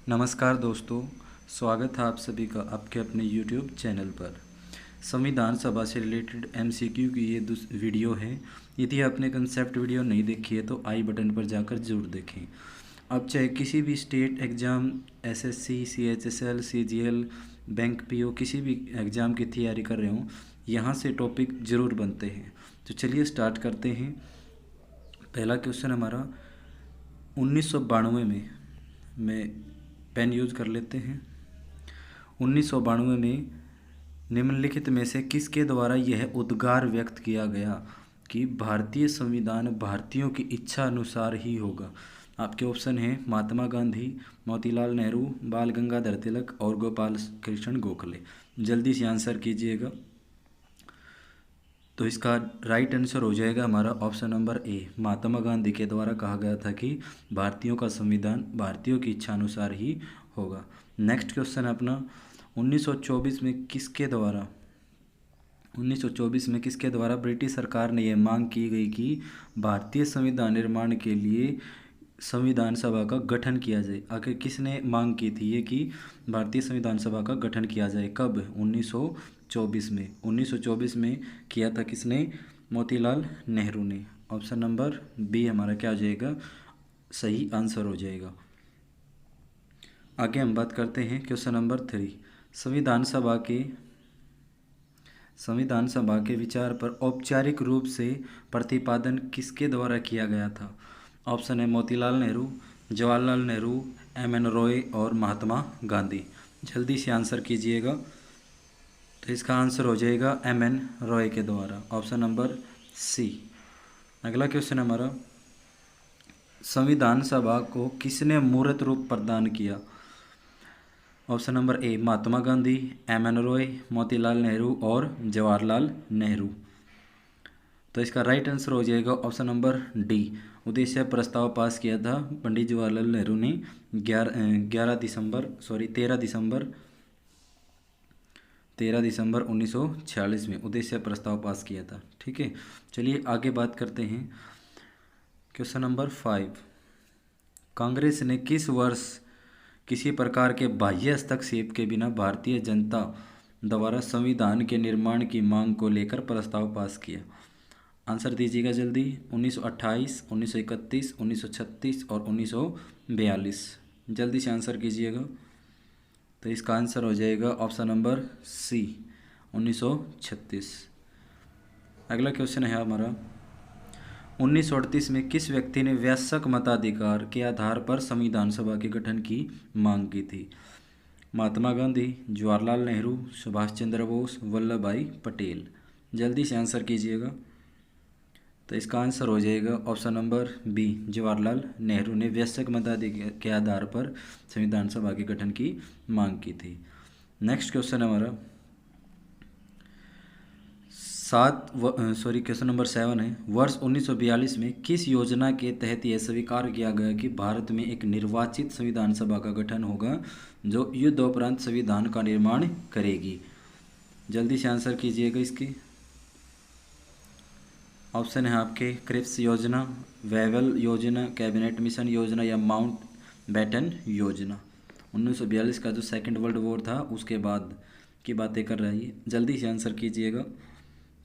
नमस्कार दोस्तों, स्वागत है आप सभी का आपके अपने YouTube चैनल पर। संविधान सभा से रिलेटेड MCQ की ये वीडियो है। यदि आपने कंसेप्ट वीडियो नहीं देखी है तो आई बटन पर जाकर जरूर देखें। अब चाहे किसी भी state exam SSC, CHSL, CGL, bank PO किसी भी एग्ज़ाम की तैयारी कर रहे हों, यहाँ से टॉपिक ज़रूर बनते हैं। तो चलिए स्टार्ट करते हैं। पहला क्वेश्चन हमारा 1992 में मैं पेन यूज़ कर लेते हैं। 1992 में निम्नलिखित में से किसके द्वारा यह उद्गार व्यक्त किया गया कि भारतीय संविधान भारतीयों की इच्छा अनुसार ही होगा। आपके ऑप्शन हैं महात्मा गांधी, मोतीलाल नेहरू, बाल गंगाधर तिलक और गोपाल कृष्ण गोखले। जल्दी से आंसर कीजिएगा। तो इसका राइट आंसर हो जाएगा हमारा option number A. Mahatma Gandhi के द्वारा कहा गया था कि भारतीयों का संविधान भारतीयों की इच्छा अनुसार ही होगा। नेक्स्ट क्वेश्चन अपना 1924 में किसके द्वारा 1924 में किसके द्वारा ब्रिटिश सरकार ने यह मांग की गई कि भारतीय संविधान निर्माण के लिए संविधान सभा का गठन किया जाए। आखिर किसने मांग की थी ये कि भारतीय संविधान सभा का गठन किया जाए? कब? 1924 में। 1924 में किया था किसने? मोतीलाल नेहरू ने। ऑप्शन नंबर बी हमारा क्या हो जाएगा? सही आंसर हो जाएगा। आगे हम बात करते हैं क्वेश्चन नंबर 3। संविधान सभा के विचार पर औपचारिक रूप से प्रतिपादन किसके द्वारा किया गया था? ऑप्शन है मोतीलाल नेहरू, जवाहरलाल नेहरू, MN रॉय और महात्मा गांधी। जल्दी से आंसर कीजिएगा। तो इसका आंसर हो जाएगा MN रॉय के द्वारा। Option number C. अगला क्वेश्चन हमारा संविधान सभा को किसने मूर्त रूप प्रदान किया? Option number A Mahatma Gandhi, MN Roy, Motilal Nehru और जवाहरलाल नेहरू। तो इसका राइट आंसर हो जाएगा ऑप्शन नंबर डी। उद्देश्य प्रस्ताव पास किया था पंडित जवाहरलाल नेहरू ने 13 दिसंबर 1946 में उद्देश्य प्रस्ताव पास किया था। ठीक है, चलिए आगे बात करते हैं। Question number 5। कांग्रेस ने किस वर्ष किसी प्रकार के बाह्य हस्तक्षेप के बिना भारतीय जनता द्वारा संविधान के निर्माण की मांग को लेकर प्रस्ताव पास किया? आंसर दीजिएगा जल्दी। 1928, 1931, 1936 और 1942। जल्दी से आंसर कीजिएगा। तो इसका आंसर हो जाएगा ऑप्शन नंबर सी 1936। अगला क्वेश्चन है हमारा 1938 में किस व्यक्ति ने वयस्क मताधिकार के आधार पर संविधान सभा के गठन की मांग की थी? महात्मा गांधी, जवाहरलाल नेहरू, सुभाष चंद्र बोस, वल्लभ भाई पटेल। जल्दी से आंसर कीजिएगा। तो इसका आंसर हो जाएगा option number B. Jawaharlal Nehru ने वयस्क मताधिकार के आधार पर संविधान सभा के गठन की मांग की थी। नेक्स्ट क्वेश्चन हमारा क्वेश्चन नंबर 7 है। वर्ष 1942 में किस योजना के तहत यह स्वीकार किया गया कि भारत में एक निर्वाचित संविधान सभा का गठन होगा जो युद्धोपरांत संविधान का निर्माण करेगी? जल्दी से आंसर कीजिएगा इसकी। ऑप्शन है आपके क्रिप्स योजना, वेवल योजना, कैबिनेट मिशन योजना या माउंट बैटन योजना। 1942 का जो सेकेंड वर्ल्ड वॉर था उसके बाद की बातें कर रहा है। जल्दी से आंसर कीजिएगा।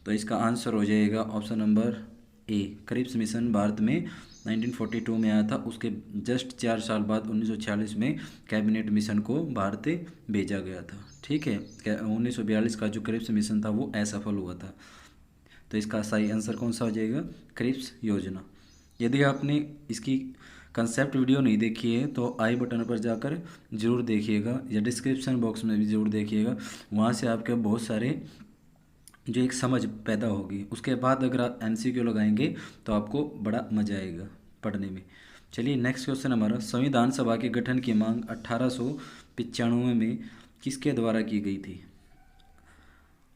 तो इसका आंसर हो जाएगा option number A. Cripps mission Bharat में 1942 में आया था। उसके जस्ट 4 साल बाद 1946 में कैबिनेट मिशन को भारत भेजा गया था। ठीक है, 1942 का जो क्रिप्स मिशन था वो असफल हुआ था। तो इसका सही आंसर कौन सा हो जाएगा? क्रिप्स योजना। यदि आपने इसकी कंसेप्ट वीडियो नहीं देखी है तो आई बटन पर जाकर ज़रूर देखिएगा या डिस्क्रिप्शन बॉक्स में भी ज़रूर देखिएगा। वहाँ से आपके बहुत सारे जो एक समझ पैदा होगी। उसके बाद अगर आप MCQ लगाएंगे तो आपको बड़ा मजा आएगा पढ़ने में। चलिए नेक्स्ट क्वेश्चन हमारा संविधान सभा के गठन की मांग 1895 में किसके द्वारा की गई थी?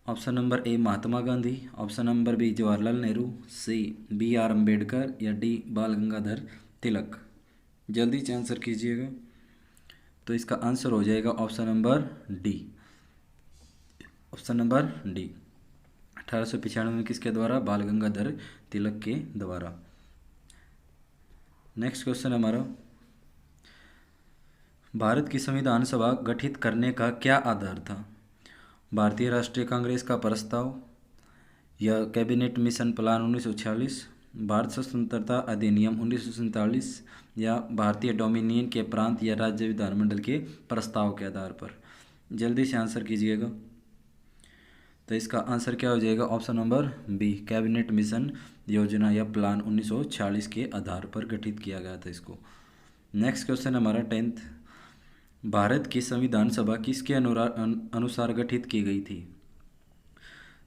Option number A Mahatma Gandhi, option number B Jawaharlal Nehru, C BR Ambedkar या डी बाल गंगाधर तिलक। जल्दी से आंसर कीजिएगा। तो इसका आंसर हो जाएगा option number D. Option number D 1895 में किसके द्वारा? बाल गंगाधर तिलक के द्वारा। नेक्स्ट क्वेश्चन हमारा भारत की संविधान सभा गठित करने का क्या आधार था? भारतीय राष्ट्रीय कांग्रेस का प्रस्ताव, या कैबिनेट मिशन प्लान 1946, भारत स्वतंत्रता अधिनियम 1947, या भारतीय डोमिनियन के प्रांत या राज्य विधानमंडल के प्रस्ताव के आधार पर? जल्दी से आंसर कीजिएगा। तो इसका आंसर क्या हो जाएगा? Option number B, cabinet mission योजना या प्लान 1946 के आधार पर गठित किया गया था इसको। नेक्स्ट क्वेश्चन हमारा 10th, भारत की संविधान सभा किसके अनुसार गठित की गई थी?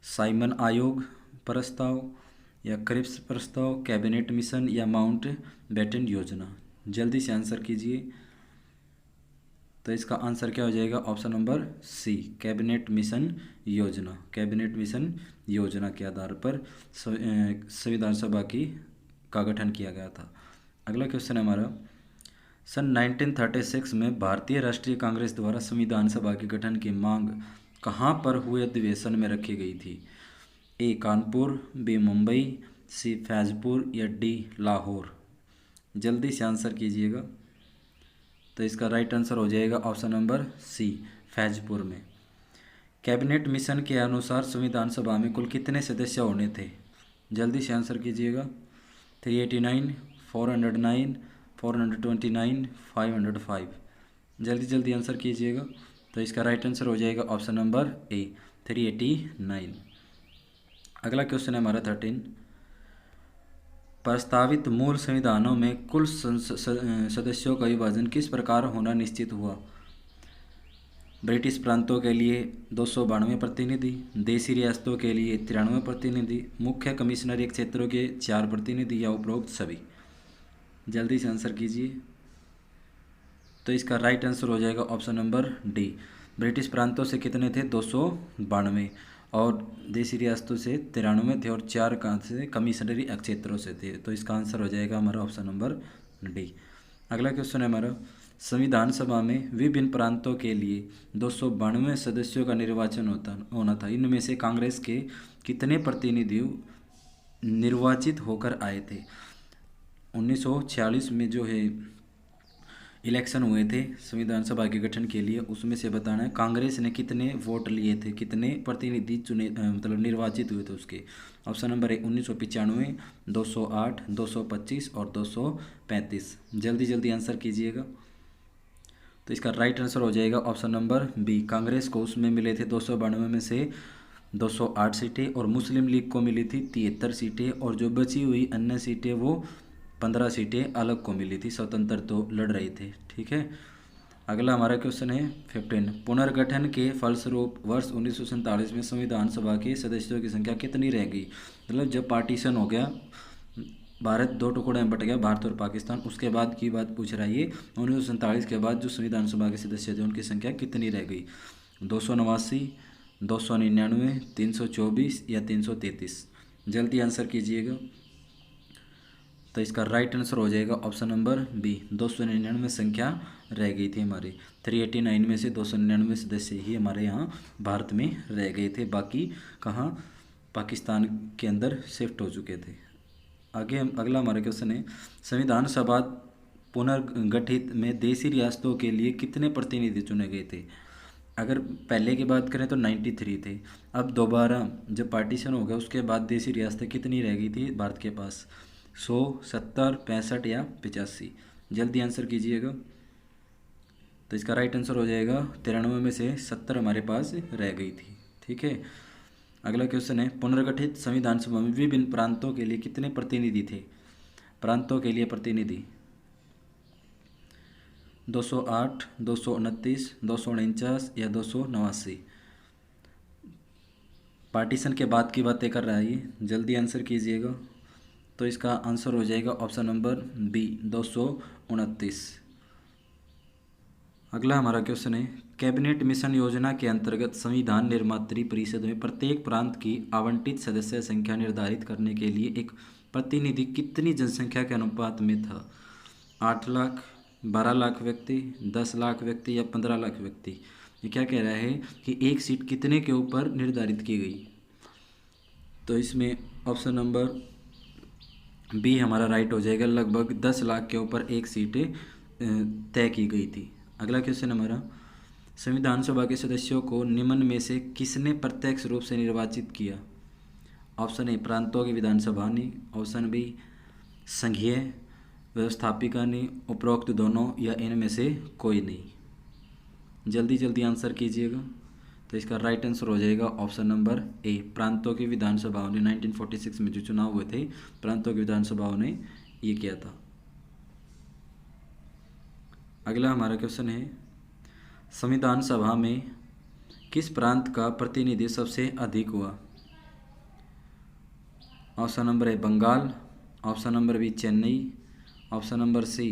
साइमन आयोग प्रस्ताव, या क्रिप्स प्रस्ताव, कैबिनेट मिशन, या माउंट बेटन योजना? जल्दी से आंसर कीजिए। तो इसका आंसर क्या हो जाएगा? Option number C, cabinet mission योजना। कैबिनेट मिशन योजना के आधार पर संविधान सभा का गठन किया गया था। अगला क्वेश्चन है हमारा, सन 1936 में भारतीय राष्ट्रीय कांग्रेस द्वारा संविधान सभा के गठन की मांग कहाँ पर हुए अधिवेशन में रखी गई थी? ए कानपुर, बी मुंबई, सी फैजपुर, या डी लाहौर? जल्दी से आंसर कीजिएगा। तो इसका राइट आंसर हो जाएगा ऑप्शन नंबर सी, फैजपुर में। कैबिनेट मिशन के अनुसार संविधान सभा में कुल कितने सदस्य होने थे? जल्दी से आंसर कीजिएगा। 389, 409, 429, 505? जल्दी आंसर कीजिएगा। तो इसका राइट आंसर हो जाएगा ऑप्शन नंबर ए, 389। अगला क्वेश्चन है हमारा 13, प्रस्तावित मूल संविधानों में कुल सदस्यों का विभाजन किस प्रकार होना निश्चित हुआ? ब्रिटिश प्रांतों के लिए 292 प्रतिनिधि, देशी रियासतों के लिए 93 प्रतिनिधि, मुख्य कमिश्नरी क्षेत्रों के 4 प्रतिनिधि, या उपरोक्त सभी? जल्दी से आंसर कीजिए। तो इसका राइट आंसर हो जाएगा ऑप्शन नंबर डी, ब्रिटिश प्रांतों से कितने थे? 292, और देशी रियासतों से 93 थे, और 4 कहाँ से? कमिश्नरी क्षेत्रों से थे। तो इसका आंसर हो जाएगा हमारा ऑप्शन नंबर डी। अगला क्वेश्चन है हमारा, संविधान सभा में विभिन्न प्रांतों के लिए 292 सदस्यों का निर्वाचन होना था। इनमें से कांग्रेस के कितने प्रतिनिधि निर्वाचित होकर आए थे? 1946 में जो है इलेक्शन हुए थे संविधान सभा के गठन के लिए, उसमें से बताना है कांग्रेस ने कितने वोट लिए थे, कितने प्रतिनिधि चुने, मतलब निर्वाचित हुए थे उसके। ऑप्शन नंबर ए 1995, 208, 225 और 235? जल्दी आंसर कीजिएगा। तो इसका राइट आंसर हो जाएगा ऑप्शन नंबर बी, कांग्रेस को उसमें मिले थे 292 में से 208 सीटें, और मुस्लिम लीग को मिली थी 73 सीटें, और जो बची हुई अन्य सीटें वो 15 सीटें अलग को मिली थी, स्वतंत्र तो लड़ रहे थे। ठीक है। अगला हमारा क्वेश्चन है 15, पुनर्गठन के फलस्वरूप वर्ष 1947 में संविधान सभा के सदस्यों की संख्या कितनी रह गई? मतलब जब पार्टीशन हो गया, भारत 2 टुकड़े में बट गया, भारत और पाकिस्तान, उसके बाद की बात पूछ रहा है ये। 1947 के बाद जो संविधान सभा के सदस्य थे उनकी संख्या कितनी रह गई? 289, 299, 324 या 333? जल्दी आंसर कीजिएगा। तो इसका राइट आंसर हो जाएगा ऑप्शन नंबर बी, 299 संख्या रह गई थी हमारे। 389 में से 299 सदस्य ही हमारे यहाँ भारत में रह गए थे, बाकी कहाँ? पाकिस्तान के अंदर शिफ्ट हो चुके थे। आगे अगला हमारा क्वेश्चन है, संविधान सभा पुनर्गठित में देशी रियासतों के लिए कितने प्रतिनिधि चुने गए थे? अगर पहले की बात करें तो 93 थे। अब दोबारा जब पार्टीशन हो गया उसके बाद देशी रियासतें कितनी रह गई थी भारत के पास? 100, 70, 65 या 85? जल्दी आंसर कीजिएगा। तो इसका राइट आंसर हो जाएगा 93 में से 70 हमारे पास रह गई थी। ठीक है। अगला क्वेश्चन है, पुनर्गठित संविधान सभा में विभिन्न प्रांतों के लिए कितने प्रतिनिधि थे? प्रांतों के लिए प्रतिनिधि 208, 229, 249 या 289? पार्टीशन के बाद की बातें कर रहा है ये, जल्दी आंसर कीजिएगा। तो इसका आंसर हो जाएगा ऑप्शन नंबर बी, 229। अगला हमारा क्वेश्चन है, कैबिनेट मिशन योजना के अंतर्गत संविधान निर्मात्री परिषद में प्रत्येक प्रांत की आवंटित सदस्य संख्या निर्धारित करने के लिए एक प्रतिनिधि कितनी जनसंख्या के अनुपात में था? 8 लाख, 12 लाख व्यक्ति, 10 लाख व्यक्ति या 15 लाख व्यक्ति? ये क्या कह रहा है कि एक सीट कितने के ऊपर निर्धारित की गई? तो इसमें ऑप्शन नंबर बी हमारा राइट हो जाएगा, लगभग 10 लाख के ऊपर एक सीट तय की गई थी। अगला क्वेश्चन हमारा, संविधान सभा के सदस्यों को निम्न में से किसने प्रत्यक्ष रूप से निर्वाचित किया? ऑप्शन ए प्रांतों की विधानसभा ने, ऑप्शन बी संघीय व्यवस्थापिका ने, उपरोक्त दोनों या इनमें से कोई नहीं। जल्दी जल्दी आंसर कीजिएगा। तो इसका राइट आंसर हो जाएगा ऑप्शन नंबर ए, प्रांतों की विधानसभाओं ने 1946 में जो चुनाव हुए थे, प्रांतों की विधानसभाओं ने ये किया था। अगला हमारा क्वेश्चन है, संविधान सभा में किस प्रांत का प्रतिनिधि सबसे अधिक हुआ? Option number A Bengal, option number B Chennai, option number C,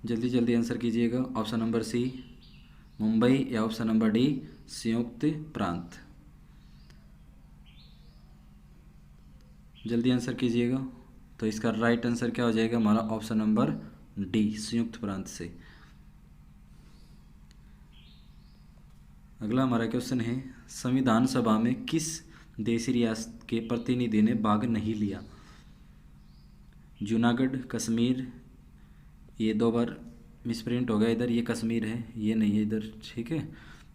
जल्दी जल्दी आंसर कीजिएगा, ऑप्शन नंबर सी मुंबई या ऑप्शन नंबर डी संयुक्त प्रांत। जल्दी आंसर कीजिएगा। तो इसका राइट आंसर क्या हो जाएगा हमारा? ऑप्शन नंबर डी संयुक्त प्रांत से। अगला हमारा क्वेश्चन है, संविधान सभा में किस देशी रियासत के प्रतिनिधि ने भाग नहीं लिया? जूनागढ़, कश्मीर, ये 2 बार मिसप्रिंट हो गया इधर, ये कश्मीर है, ये नहीं है इधर, ठीक है।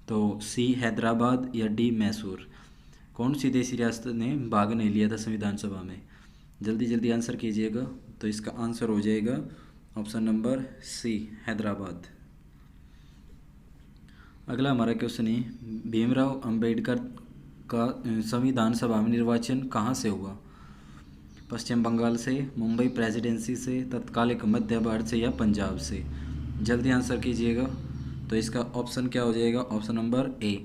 तो सी हैदराबाद या डी मैसूर, कौन सी देशी रियासत ने भाग नहीं लिया था संविधान सभा में? जल्दी जल्दी आंसर कीजिएगा। तो इसका आंसर हो जाएगा ऑप्शन नंबर सी हैदराबाद। अगला हमारा क्वेश्चन है, भीमराव अंबेडकर का संविधान सभा में निर्वाचन कहाँ से हुआ? पश्चिम बंगाल से, मुंबई प्रेसिडेंसी से, तत्कालिक मध्य भारत से या पंजाब से? जल्दी आंसर कीजिएगा। तो इसका ऑप्शन क्या हो जाएगा? ऑप्शन नंबर ए,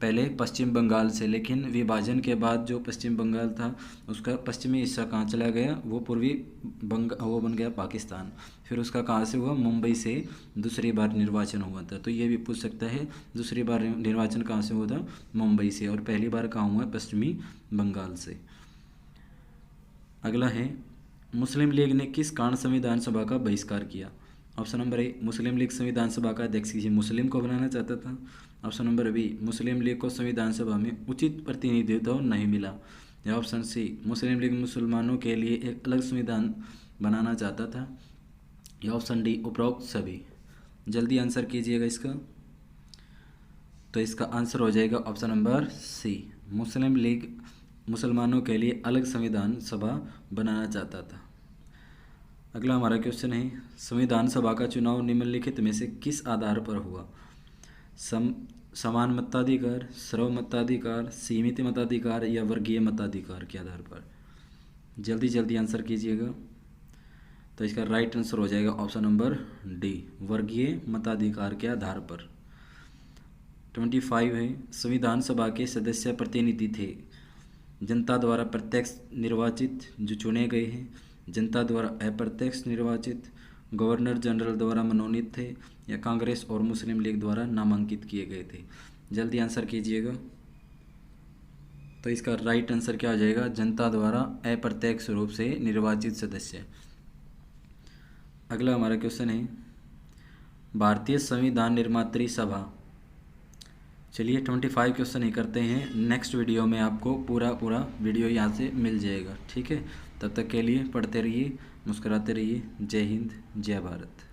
पहले पश्चिम बंगाल से, लेकिन विभाजन के बाद जो पश्चिम बंगाल था उसका पश्चिमी हिस्सा कहाँ चला गया? वो पूर्वी वो बन गया पाकिस्तान। फिर उसका कहाँ से हुआ? मुंबई से दूसरी बार निर्वाचन हुआ था। तो ये भी पूछ सकता है दूसरी बार निर्वाचन कहाँ से हुआ था? मुंबई से। और पहली बार कहाँ हुआ? पश्चिमी बंगाल से। अगला है, मुस्लिम लीग ने किस कारण संविधान सभा का बहिष्कार किया? ऑप्शन नंबर ए, मुस्लिम लीग संविधान सभा का अध्यक्ष किसी मुस्लिम को बनाना चाहता था। ऑप्शन नंबर बी, मुस्लिम लीग को संविधान सभा में उचित प्रतिनिधित्व नहीं मिला। या ऑप्शन सी, मुस्लिम लीग मुसलमानों के लिए एक अलग संविधान बनाना चाहता था। या ऑप्शन डी, उपरोक्त सभी। जल्दी आंसर कीजिएगा इसका। तो इसका आंसर हो जाएगा ऑप्शन नंबर सी, मुस्लिम लीग मुसलमानों के लिए अलग संविधान सभा बनाना चाहता था। अगला हमारा क्वेश्चन है, संविधान सभा का चुनाव निम्नलिखित में से किस आधार पर हुआ? समान मताधिकार, सर्व मताधिकार, सीमित मताधिकार या वर्गीय मताधिकार के आधार पर? जल्दी जल्दी आंसर कीजिएगा। तो इसका राइट आंसर हो जाएगा ऑप्शन नंबर डी, वर्गीय मताधिकार के आधार पर। 25 है, संविधान सभा के सदस्य प्रतिनिधि थे जनता द्वारा प्रत्यक्ष निर्वाचित जो चुने गए हैं, जनता द्वारा अप्रत्यक्ष निर्वाचित, गवर्नर जनरल द्वारा मनोनीत थे, या कांग्रेस और मुस्लिम लीग द्वारा नामांकित किए गए थे? जल्दी आंसर कीजिएगा। तो इसका राइट आंसर क्या हो जाएगा? जनता द्वारा अप्रत्यक्ष रूप से निर्वाचित सदस्य। अगला हमारा क्वेश्चन है, भारतीय संविधान निर्मात्री सभा। चलिए 25 क्वेश्चन ही करते हैं, नेक्स्ट वीडियो में आपको पूरा वीडियो यहाँ से मिल जाएगा, ठीक है। तब तक के लिए पढ़ते रहिए, मुस्कुराते रहिए। जय हिंद, जय भारत।